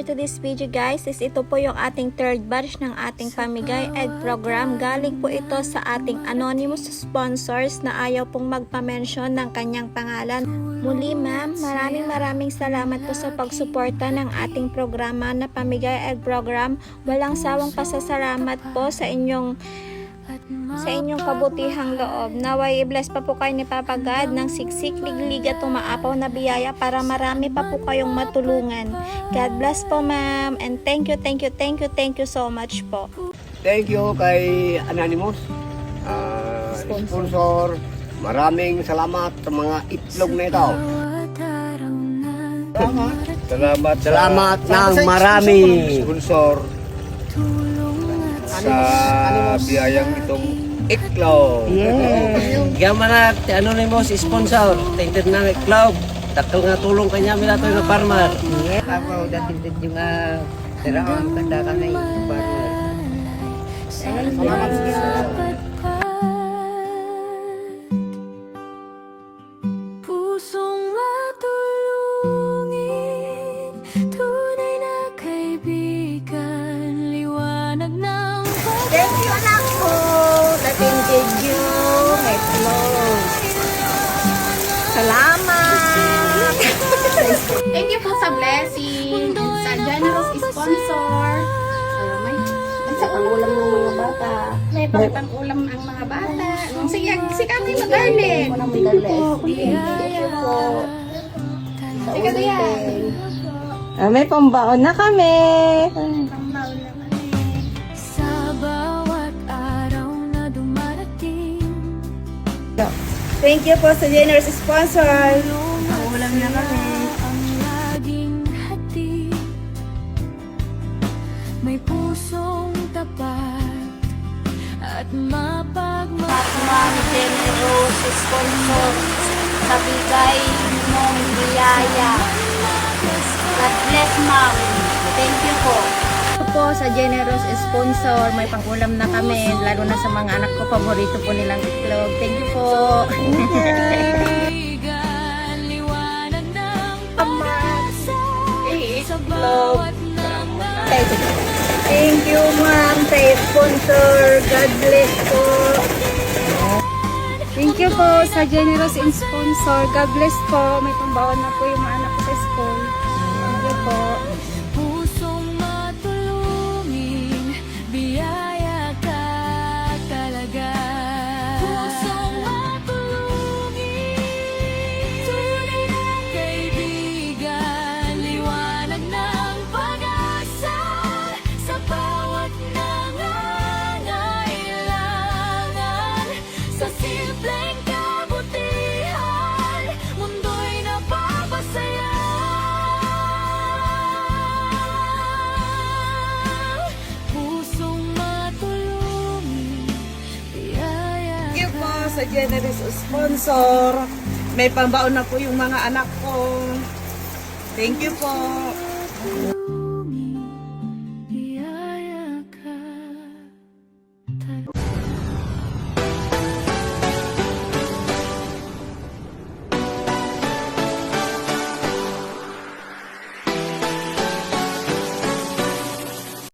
for today's video guys is ito po yung ating third batch ng ating pamigay egg program. Galing po ito sa ating anonymous sponsors na ayaw pong magpa-mention ng kanyang pangalan. Muli ma'am, maraming salamat po sa pagsuporta ng ating programa na pamigay egg program. Walang sawang pasasalamat po sa inyong kabutihang loob. Naway i-bless pa po kayo ni Papa God ng siksik, liglig at umaapaw na biyaya para marami pa po kayong matulungan. God bless po ma'am, and thank you so much po. Thank you kay Anonymous sponsor. Maraming salamat sa mga itlog na ito. Salamat ng marami sponsor sa biyayang itong iklog. Gaman na Anonymous sponsor, tinted na iklog. Takal nga tulong kanya mila to yung farmer. Ako dating yung tiraon kanda kami farmer. Salamat. Pusong matulungin, tunay na kaibigan, liwanag ng Thank you anak ko. Natindig you. May clothes. Salamat. Thank you po sa blessing, sa generous sponsor. Sa pangulam ng mga bata. May pagpang-ulam ang mga bata. Si kami mag-garden. Sige kuya. May pambaon na kami. sa bawat araw na dumarating. Thank you po sa generous sponsor. Pangulam na kami. Ang laging hatid, may pusong tapat at mapagmahal. Ma'am generous sponsor sa bigay mong biyaya. God bless ma'am. Thank you po. Po sa generous sponsor, may pang-ulam na kami, lalo na sa mga anak ko, paborito po nilang itlog. Thank you po. Kaibigan, liwanag ng pag-asa sa bawat Thank you ma'am sa sponsor. God bless po. Thank you po sa generous sponsor. God bless po. May pambaon na po yung mga anak ko sa school. Thank you po. pusong matulungin, biyaya ka talaga. Pusong matulungin, tunay na kaibigan, liwanag ng pag-asa sa bawat nangangailangan. Sa simpleng kabutihan, mundo'y napapasaya. Pusong matulungin, biyaya Thank you po sa generous sponsor. May pambaon na po yung mga anak ko. Thank you po.